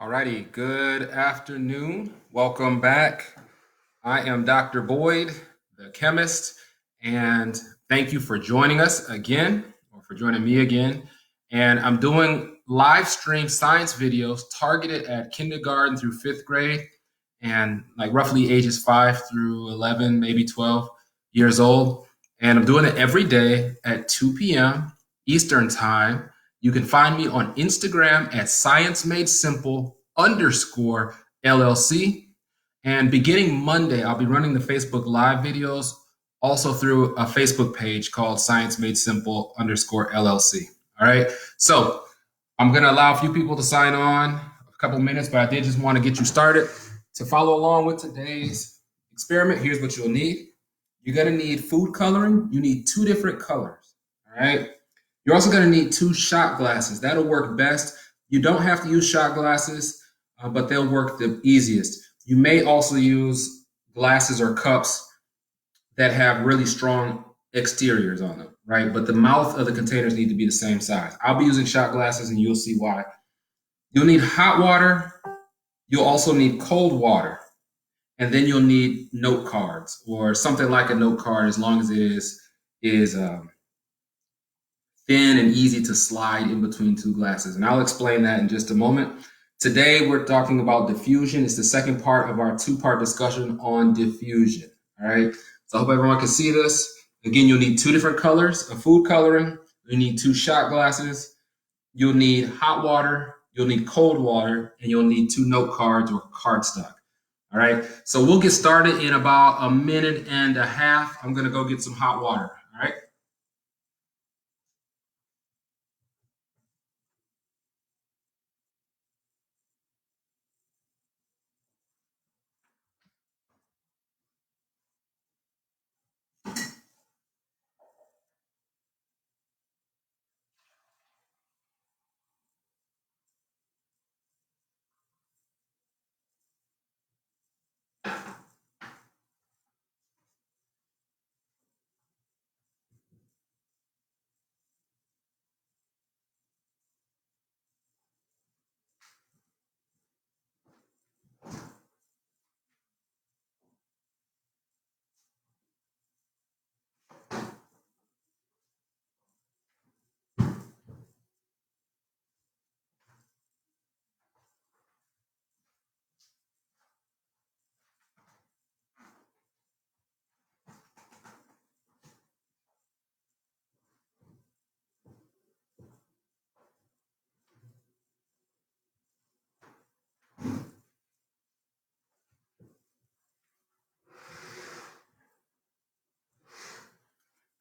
Alrighty, good afternoon. Welcome back. I am Dr. Boyd, the chemist, and thank you for joining us again, or for joining me again. And I'm doing live stream science videos targeted at kindergarten through fifth grade and like roughly ages 5 through 11, maybe 12 years old. And I'm doing it every day at 2 p.m. Eastern Time. You can find me on Instagram at sciencemadesimple_LLC. And beginning Monday, I'll be running the Facebook Live videos also through a Facebook page called Science Made Simple _LLC. All right. So I'm going to allow a few people to sign on, a couple minutes, but I did just want to get you started. To follow along with today's experiment, here's what you'll need. You're going to need food coloring. You need 2 different colors. All right. You're also going to need 2 shot glasses. That'll work best. You don't have to use shot glasses, but they'll work the easiest. You may also use glasses or cups that have really strong exteriors on them, right? But the mouth of the containers need to be the same size. I'll be using shot glasses, and you'll see why. You'll need hot water. You'll also need cold water. And then you'll need note cards or something like a note card, as long as it is thin and easy to slide in between 2 glasses. And I'll explain that in just a moment. Today, we're talking about diffusion. It's the second part of our 2-part discussion on diffusion. All right. So I hope everyone can see this. Again, you'll need 2 different colors of food coloring. You need 2 shot glasses. You'll need hot water. You'll need cold water, and you'll need 2 note cards or cardstock. All right. So we'll get started in about a minute and a half. I'm going to go get some hot water. All right.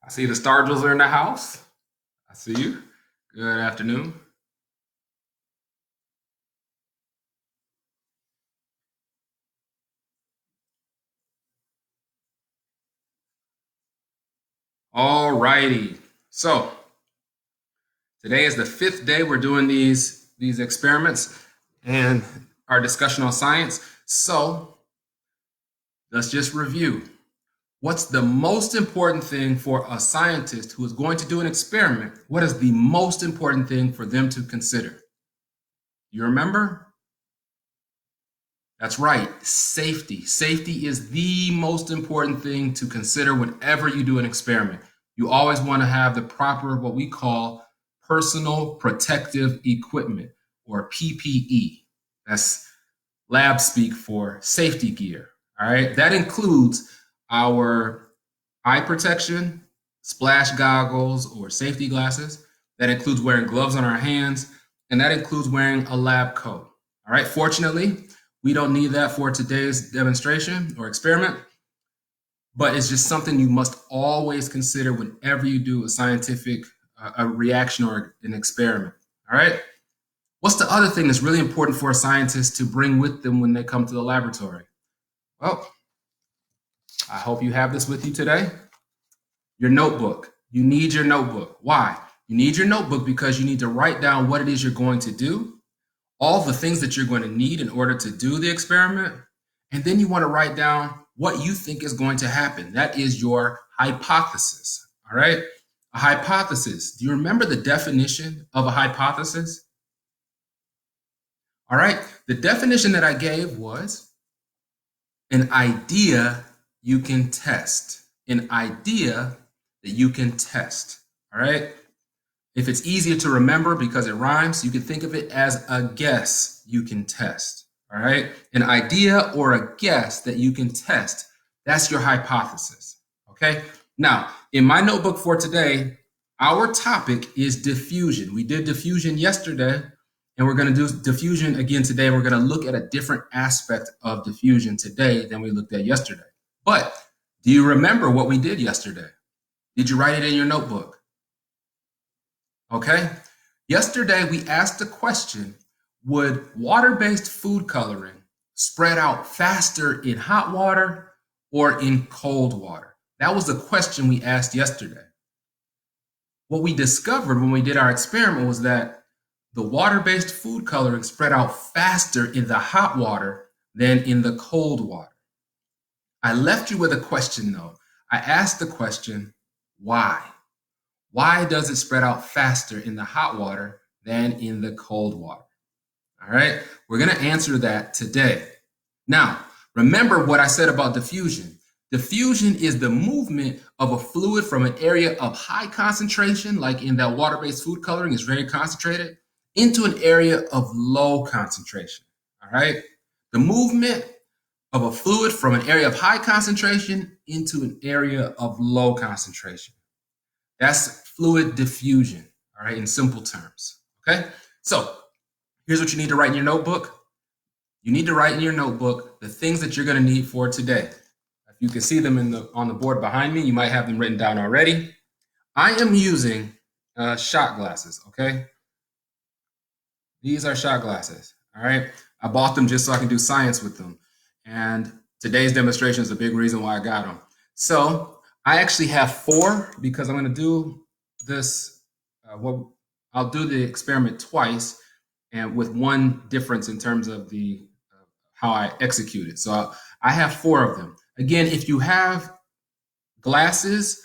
I see the Stargills are in the house. I see you. Good afternoon. All righty. So today is the 5th day we're doing these experiments and our discussion on science. So let's just review. What's the most important thing for a scientist who is going to do an experiment? What is the most important thing for them to consider? You remember? That's right, safety. Safety is the most important thing to consider whenever you do an experiment. You always want to have the proper, what we call personal protective equipment, or PPE. That's lab speak for safety gear. All right, that includes our eye protection, splash goggles or safety glasses. That includes wearing gloves on our hands, and that includes wearing a lab coat. All right, fortunately, we don't need that for today's demonstration or experiment, but it's just something you must always consider whenever you do a scientific a reaction or an experiment. All right. What's the other thing that's really important for a scientist to bring with them when they come to the laboratory? Well, I hope you have this with you today. Your notebook. You need your notebook. Why? You need your notebook because you need to write down what it is you're going to do, all the things that you're going to need in order to do the experiment, and then you want to write down what you think is going to happen. That is your hypothesis. All right? A hypothesis. Do you remember the definition of a hypothesis? All right, the definition that I gave was an idea you can test. An idea that you can test. All right. If it's easier to remember because it rhymes, you can think of it as a guess you can test. All right. An idea or a guess that you can test. That's your hypothesis. Okay. Now, in my notebook for today, our topic is diffusion. We did diffusion yesterday, and we're going to do diffusion again today. We're going to look at a different aspect of diffusion today than we looked at yesterday. But do you remember what we did yesterday? Did you write it in your notebook? Okay. Yesterday, we asked the question, would water-based food coloring spread out faster in hot water or in cold water? That was the question we asked yesterday. What we discovered when we did our experiment was that the water-based food coloring spread out faster in the hot water than in the cold water. I left you with a question, though. I asked the question, why? Why does it spread out faster in the hot water than in the cold water? All right, we're going to answer that today. Now, remember what I said about diffusion. Diffusion is the movement of a fluid from an area of high concentration, like in that water-based food coloring is very concentrated, into an area of low concentration. All right, the movement of a fluid from an area of high concentration into an area of low concentration. That's fluid diffusion, all right, in simple terms, okay? So here's what you need to write in your notebook. You need to write in your notebook the things that you're gonna need for today. If you can see them on the board behind me, you might have them written down already. I am using shot glasses, okay? These are shot glasses, all right? I bought them just so I can do science with them. And today's demonstration is a big reason why I got them. So I actually have 4 because I'm going to do this. I'll do the experiment twice, and with one difference in terms of the how I execute it. So I have 4 of them. Again, if you have glasses,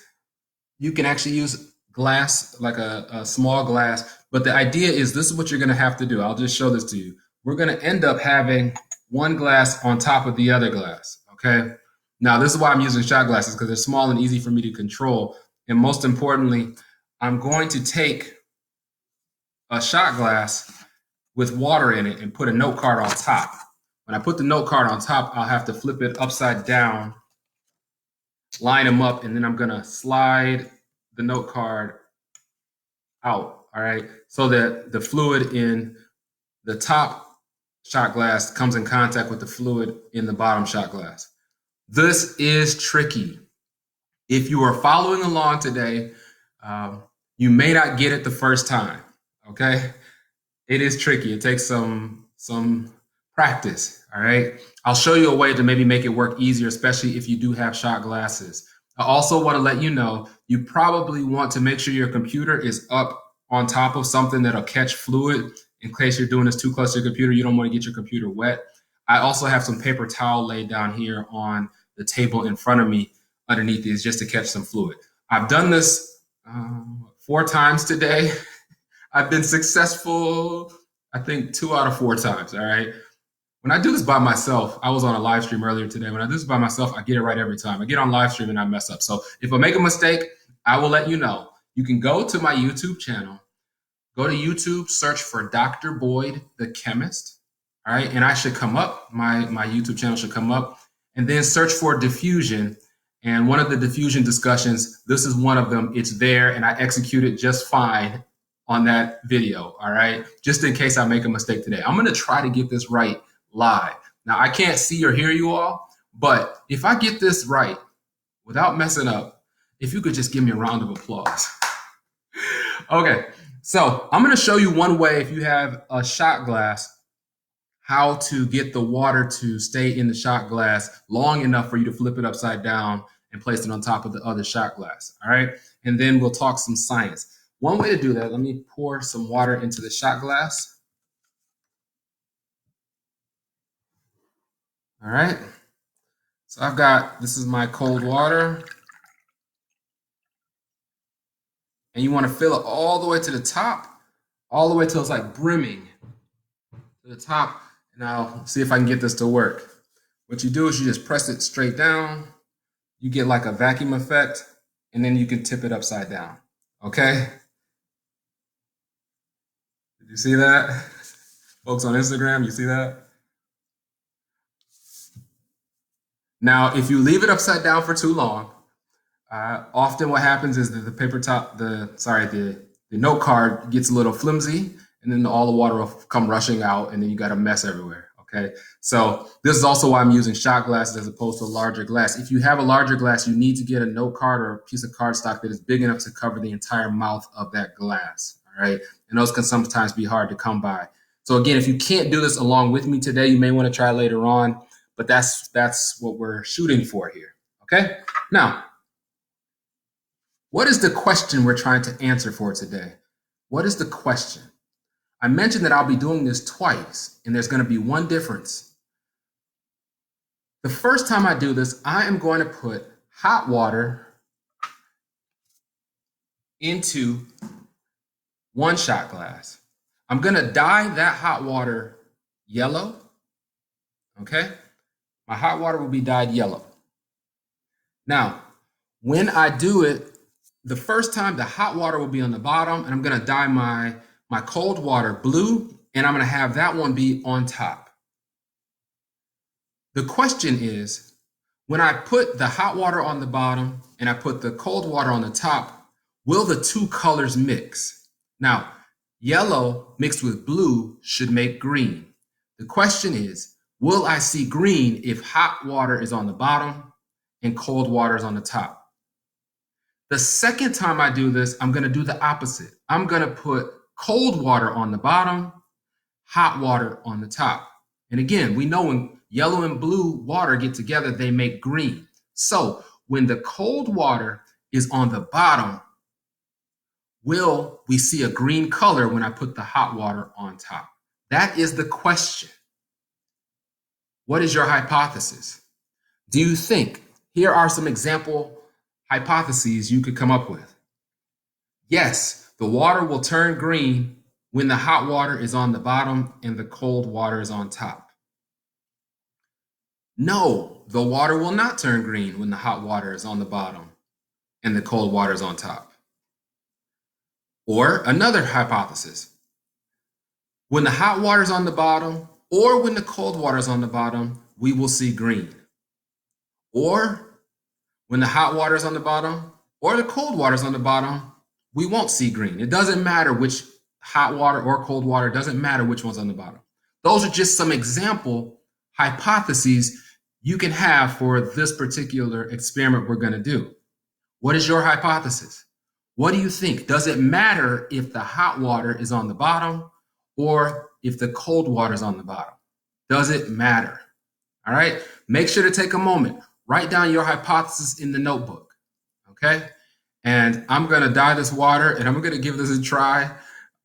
you can actually use glass, like a small glass. But the idea is this is what you're going to have to do. I'll just show this to you. We're going to end up having one glass on top of the other glass. Okay. Now, this is why I'm using shot glasses, because they're small and easy for me to control. And most importantly, I'm going to take a shot glass with water in it and put a note card on top. When I put the note card on top, I'll have to flip it upside down, line them up, and then I'm going to slide the note card out, all right, so that the fluid in the top shot glass comes in contact with the fluid in the bottom shot glass. This is tricky. If you are following along today, you may not get it the first time, okay? It is tricky. It takes some practice, all right? I'll show you a way to maybe make it work easier, especially if you do have shot glasses. I also want to let you know, you probably want to make sure your computer is up on top of something that'll catch fluid in case you're doing this too close to your computer. You don't want to get your computer wet. I also have some paper towel laid down here on the table in front of me underneath these just to catch some fluid. I've done this 4 times today. I've been successful, I think 2 out of 4 times, all right? When I do this by myself, I was on a live stream earlier today. When I do this by myself, I get it right every time. I get on live stream and I mess up. So if I make a mistake, I will let you know. You can go to my YouTube channel, go to YouTube, search for Dr. Boyd, the Chemist, all right? And I should come up, my YouTube channel should come up, and then search for diffusion. And one of the diffusion discussions, this is one of them. It's there, and I executed just fine on that video, all right? Just in case I make a mistake today. I'm gonna try to get this right live. Now, I can't see or hear you all, but if I get this right without messing up, if you could just give me a round of applause. Okay, so I'm gonna show you one way, if you have a shot glass, how to get the water to stay in the shot glass long enough for you to flip it upside down and place it on top of the other shot glass, all right? And then we'll talk some science. One way to do that, let me pour some water into the shot glass. All right, so I've got, this is my cold water. And you want to fill it all the way to the top, all the way till it's like brimming to to the top, and I'll see if I can get this to work. What you do is you just press it straight down. You get like a vacuum effect, and then you can tip it upside down. Okay? Did you see that? Folks on Instagram, you see that? Now, if you leave it upside down for too long, often what happens is that the note card gets a little flimsy, and then all the water will come rushing out, and then you got a mess everywhere. Okay, so this is also why I'm using shot glasses as opposed to a larger glass. If you have a larger glass, you need to get a note card or a piece of cardstock that is big enough to cover the entire mouth of that glass. All right, and those can sometimes be hard to come by. So again, if you can't do this along with me today, you may want to try later on, but that's what we're shooting for here. Okay, now, what is the question we're trying to answer for today? What is the question? I mentioned that I'll be doing this twice, and there's going to be one difference. The first time I do this, I am going to put hot water into one shot glass. I'm going to dye that hot water yellow. Okay? My hot water will be dyed yellow. Now, when I do it, the first time the hot water will be on the bottom, and I'm going to dye my cold water blue, and I'm going to have that one be on top. The question is, when I put the hot water on the bottom and I put the cold water on the top, will the two colors mix? Now, yellow mixed with blue should make green. The question is, will I see green if hot water is on the bottom and cold water is on the top? The second time I do this, I'm going to do the opposite. I'm going to put cold water on the bottom, hot water on the top. And again, we know when yellow and blue water get together, they make green. So when the cold water is on the bottom, will we see a green color when I put the hot water on top? That is the question. What is your hypothesis? Do you think, here are some example hypotheses you could come up with. Yes, the water will turn green when the hot water is on the bottom and the cold water is on top. No, the water will not turn green when the hot water is on the bottom and the cold water is on top. Or another hypothesis. When the hot water is on the bottom or when the cold water is on the bottom, we will see green. Or when the hot water is on the bottom or the cold water is on the bottom, we won't see green. It doesn't matter which hot water or cold water, it doesn't matter which one's on the bottom. Those are just some example hypotheses you can have for this particular experiment we're going to do. What is your hypothesis? What do you think? Does it matter if the hot water is on the bottom or if the cold water is on the bottom? Does it matter? All right. Make sure to take a moment. Write down your hypothesis in the notebook. Okay. And I'm going to dye this water and I'm going to give this a try.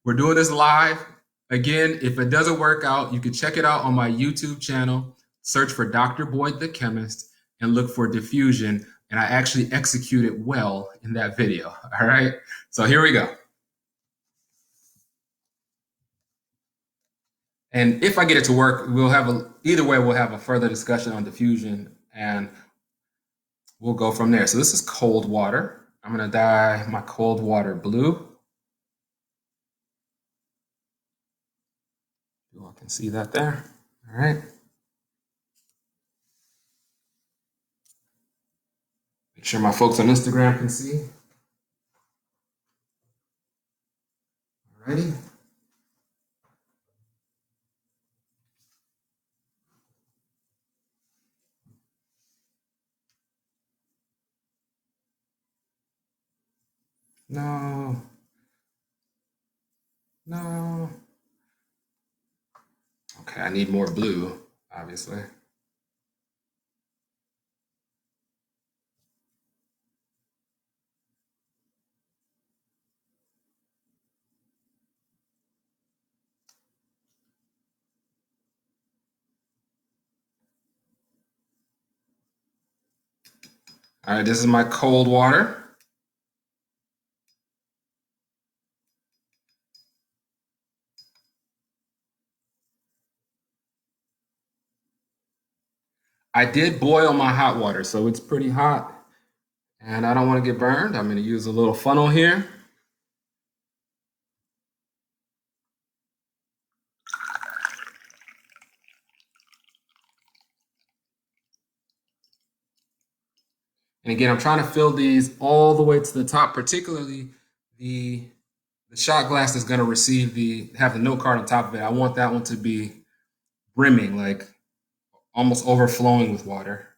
We're doing this live. Again, if it doesn't work out, you can check it out on my YouTube channel. Search for Dr. Boyd the Chemist and look for Diffusion. And I actually execute it well in that video. All right. So here we go. And if I get it to work, either way, we'll have a further discussion on diffusion and we'll go from there. So this is cold water. I'm going to dye my cold water blue. You all can see that there. All right. Make sure my folks on Instagram can see. All righty. No. Okay, I need more blue, obviously. All right, this is my cold water. I did boil my hot water, so it's pretty hot, and I don't want to get burned. I'm going to use a little funnel here. And again, I'm trying to fill these all the way to the top, particularly the shot glass is going to have the note card on top of it. I want that one to be brimming, like almost overflowing with water.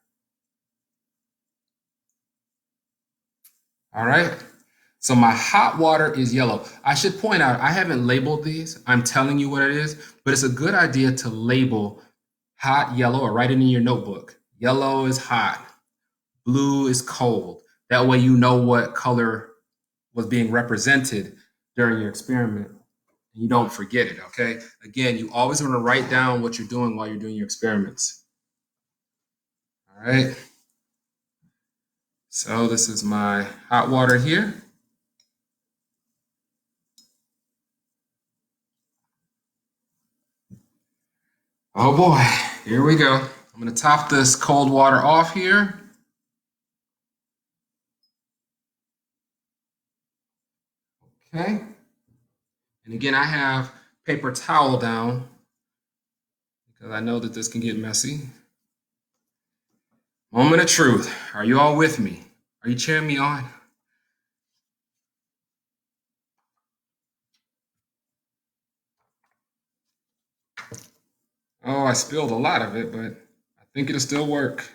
All right. So my hot water is yellow. I should point out, I haven't labeled these. I'm telling you what it is, but it's a good idea to label hot yellow or write it in your notebook. Yellow is hot. Blue is cold. That way you know what color was being represented during your experiment. You don't forget it, okay? Again, you always want to write down what you're doing while you're doing your experiments. All right. So this is my hot water here. Oh boy, here we go. I'm going to top this cold water off here. Okay. And again, I have paper towel down because I know that this can get messy. Moment of truth. Are you all with me? Are you cheering me on? Oh, I spilled a lot of it, but I think it'll still work.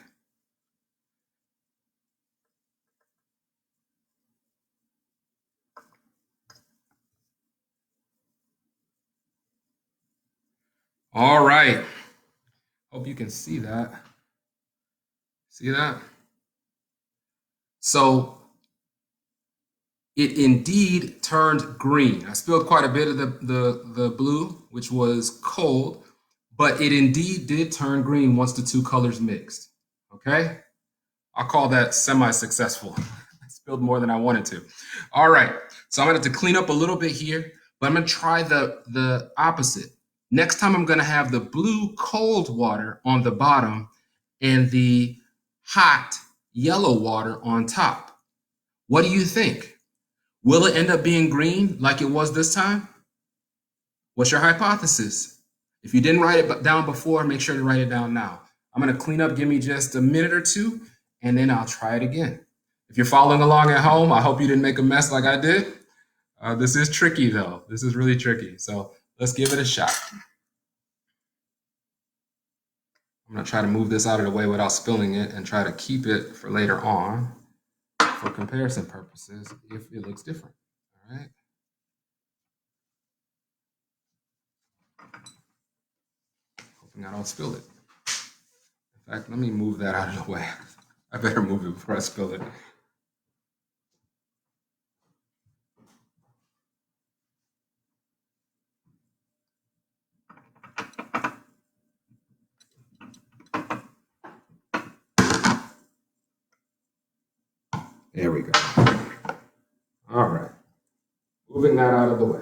All right. Hope you can see that. See that? So it indeed turned green. I spilled quite a bit of the blue, which was cold, but it indeed did turn green once the two colors mixed. Okay? I'll call that semi-successful. I spilled more than I wanted to. All right. So I'm going to have to clean up a little bit here, but I'm going to try the opposite. Next time I'm going to have the blue cold water on the bottom and the hot yellow water on top. What do you think? Will it end up being green like it was this time? What's your hypothesis? If you didn't write it down before, make sure to write it down now. I'm going to clean up, give me just a minute or two, and then I'll try it again. If you're following along at home, I hope you didn't make a mess like I did. This is tricky, though. This is really tricky. So let's give it a shot. I'm going to try to move this out of the way without spilling it and try to keep it for later on for comparison purposes if it looks different. All right. Hoping I don't spill it. In fact, let me move that out of the way. I better move it before I spill it. There we go. All right. Moving that out of the way.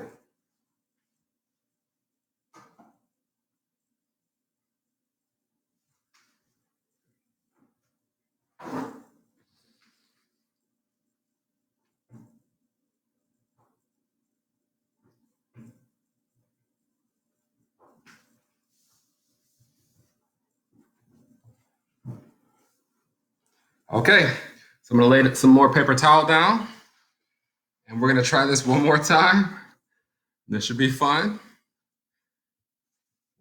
Okay, so I'm going to lay some more paper towel down, and we're going to try this one more time. This should be fun.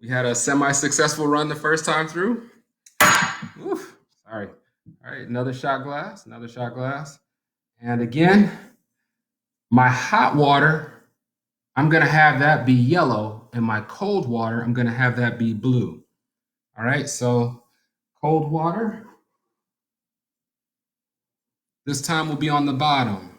We had a semi-successful run the first time through. Oof, sorry. All right, another shot glass. And again, my hot water, I'm going to have that be yellow, and my cold water, I'm going to have that be blue. All right, so cold water, this time will be on the bottom.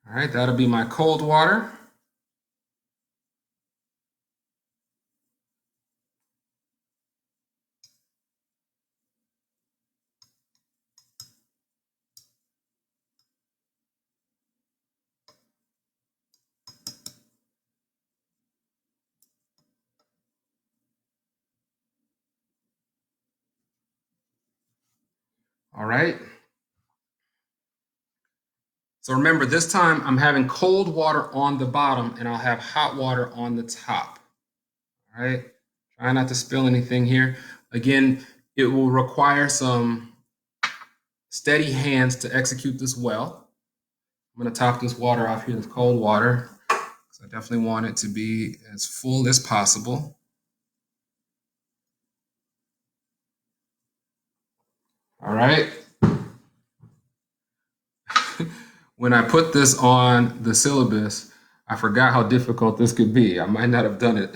All right, that'll be my cold water. All right. So remember, this time I'm having cold water on the bottom and I'll have hot water on the top. All right. Try not to spill anything here. Again, it will require some steady hands to execute this well. I'm going to top this water off here with cold water, because I definitely want it to be as full as possible. All right. When I put this on the syllabus, I forgot how difficult this could be. I might not have done it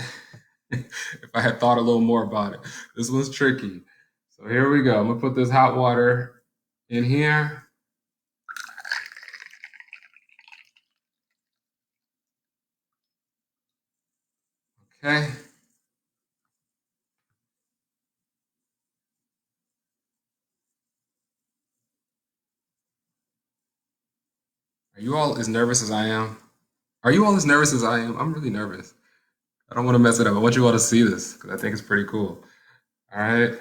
if I had thought a little more about it. This was tricky. So here we go. I'm going to put this hot water in here. Okay. Are you all as nervous as I am? Are you all as nervous as I am? I'm really nervous. I don't want to mess it up. I want you all to see this because I think it's pretty cool. All right.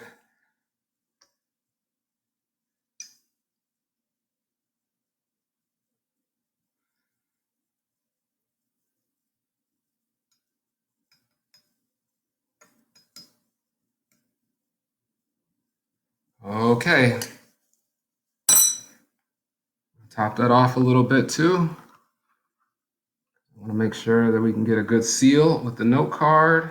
Okay. Top that off a little bit too. I want to make sure that we can get a good seal with the note card.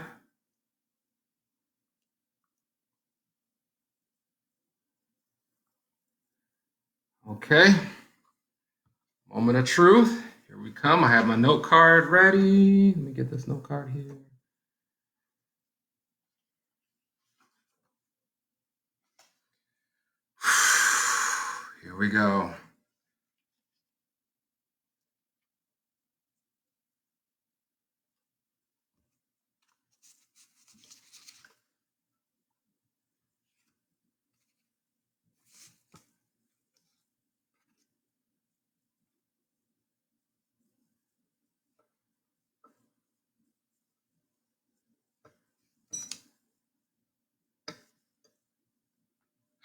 Okay. Moment of truth. Here we come. I have my note card ready. Let me get this note card here. Here we go.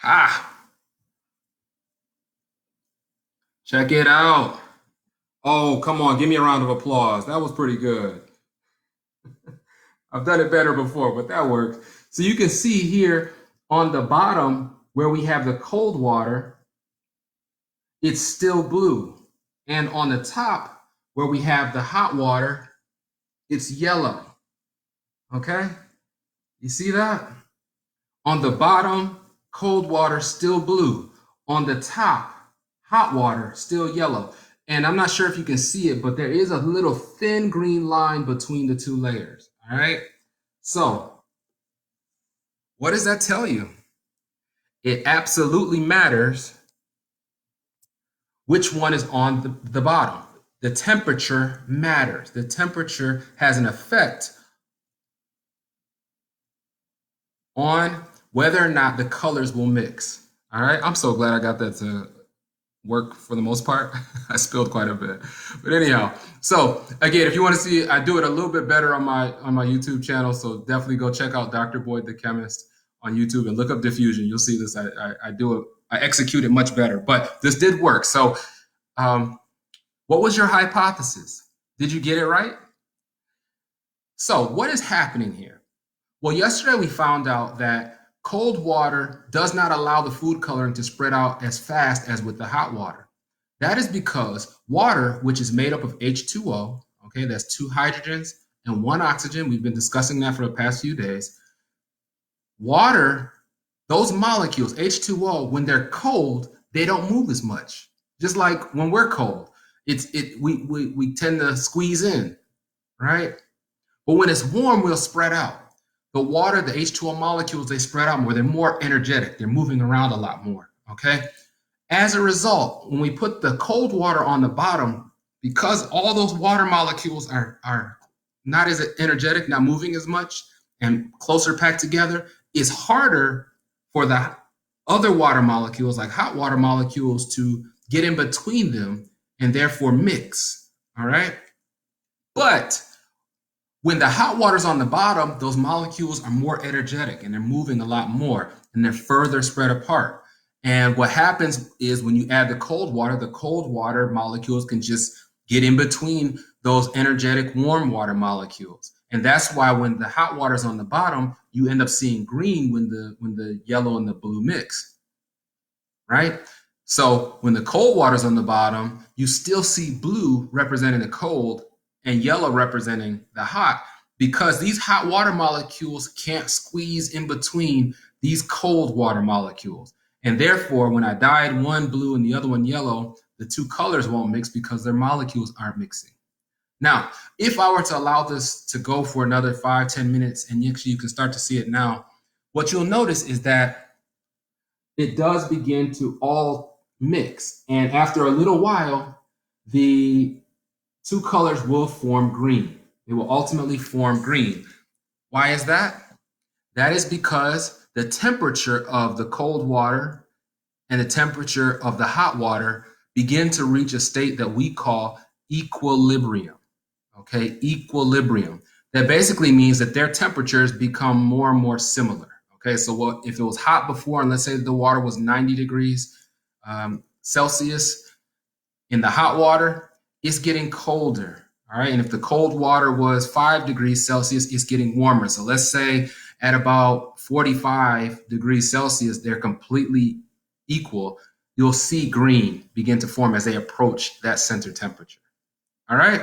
Ah, check it out. Oh, come on. Give me a round of applause. That was pretty good. I've done it better before, but that works. So you can see here on the bottom where we have the cold water, it's still blue. And on the top where we have the hot water, it's yellow. Okay? You see that? On the bottom, cold water, still blue. On the top, hot water, still yellow. And I'm not sure if you can see it, but there is a little thin green line between the two layers. All right? So, what does that tell you? It absolutely matters which one is on the bottom. The temperature matters. The temperature has an effect on whether or not the colors will mix. All right, I'm so glad I got that to work for the most part. I spilled quite a bit, but anyhow. So again, if you want to see, I do it a little bit better on my YouTube channel. So definitely go check out Dr. Boyd the Chemist on YouTube and look up Diffusion. You'll see this. I do it. I execute it much better, but this did work. So, what was your hypothesis? Did you get it right? So, what is happening here? Well, yesterday we found out that cold water does not allow the food coloring to spread out as fast as with the hot water. That is because water, which is made up of H2O, okay, that's two hydrogens and one oxygen. We've been discussing that for the past few days. Water, those molecules, H2O, when they're cold, they don't move as much. Just like when we're cold, we tend to squeeze in, right? But when it's warm, we'll spread out. The water, the H2O molecules, they spread out more. They're more energetic. They're moving around a lot more, okay? As a result, when we put the cold water on the bottom, because all those water molecules are not as energetic, not moving as much, and closer packed together, it's harder for the other water molecules, like hot water molecules, to get in between them and therefore mix, all right? But when the hot water's on the bottom, those molecules are more energetic and they're moving a lot more and they're further spread apart. And what happens is when you add the cold water molecules can just get in between those energetic warm water molecules. And that's why when the hot water is on the bottom, you end up seeing green when the yellow and the blue mix, right? So when the cold water is on the bottom, you still see blue representing the cold and yellow representing the hot, because these hot water molecules can't squeeze in between these cold water molecules. And therefore, when I dyed one blue and the other one yellow, the two colors won't mix because their molecules aren't mixing. Now, if I were to allow this to go for another 5-10 minutes, and actually you can start to see it now, what you'll notice is that it does begin to all mix. And after a little while, the two colors will form green. They will ultimately form green. Why is that? That is because the temperature of the cold water and the temperature of the hot water begin to reach a state that we call equilibrium. Okay, equilibrium. That basically means that their temperatures become more and more similar. Okay, so if it was hot before, and let's say the water was 90 degrees Celsius, in the hot water, it's getting colder. All right, and if the cold water was 5 degrees Celsius, it's getting warmer. So let's say at about 45 degrees Celsius, they're completely equal. You'll see green begin to form as they approach that center temperature. All right.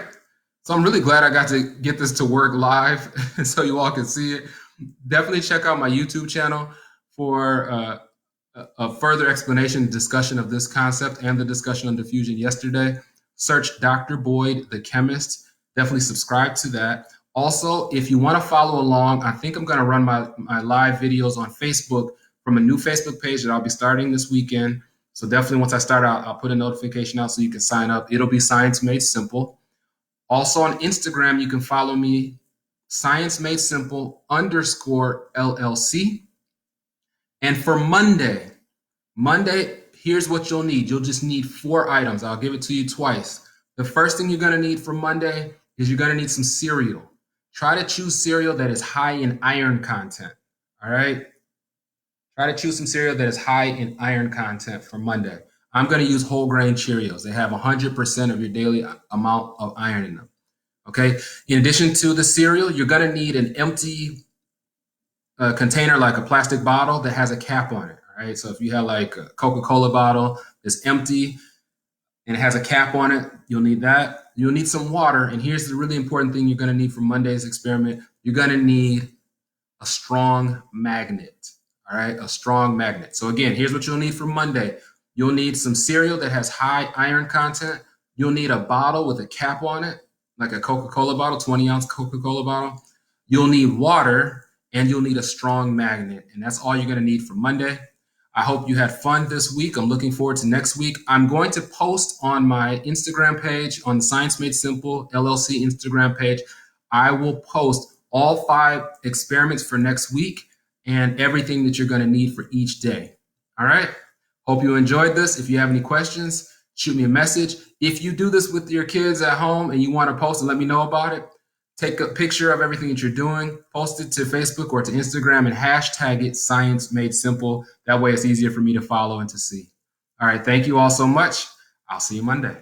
So I'm really glad I got to get this to work live so you all can see it. Definitely check out my YouTube channel for a further explanation, discussion of this concept and the discussion on diffusion yesterday. Search Dr. Boyd, the chemist. Definitely subscribe to that. Also, if you want to follow along, I think I'm going to run my live videos on Facebook from a new Facebook page that I'll be starting this weekend. So definitely once I start out, I'll put a notification out so you can sign up. It'll be Science Made Simple. Also on Instagram, you can follow me, Science Made Simple _LLC. And for Monday, here's what you'll need. You'll just need 4 items. I'll give it to you twice. The first thing you're going to need for Monday is you're going to need some cereal. Try to choose cereal that is high in iron content. All right. Try to choose some cereal that is high in iron content for Monday. I'm going to use whole grain Cheerios. They have 100% of your daily amount of iron in them. Okay. In addition to the cereal, you're going to need an empty container, like a plastic bottle that has a cap on it. All right. So if you have like a Coca-Cola bottle that's empty and it has a cap on it, you'll need that. You'll need some water. And here's the really important thing you're going to need for Monday's experiment. You're going to need a strong magnet. All right. A strong magnet. So again, here's what you'll need for Monday. You'll need some cereal that has high iron content. You'll need a bottle with a cap on it, like a Coca-Cola bottle, 20-ounce Coca-Cola bottle. You'll need water, and you'll need a strong magnet. And that's all you're going to need for Monday. I hope you had fun this week. I'm looking forward to next week. I'm going to post on my Instagram page, on the Science Made Simple LLC Instagram page. I will post all 5 experiments for next week and everything that you're going to need for each day. All right. Hope you enjoyed this. If you have any questions, shoot me a message. If you do this with your kids at home and you want to post and let me know about it, take a picture of everything that you're doing, post it to Facebook or to Instagram, and hashtag it Science Made Simple. That way it's easier for me to follow and to see. All right. Thank you all so much. I'll see you Monday.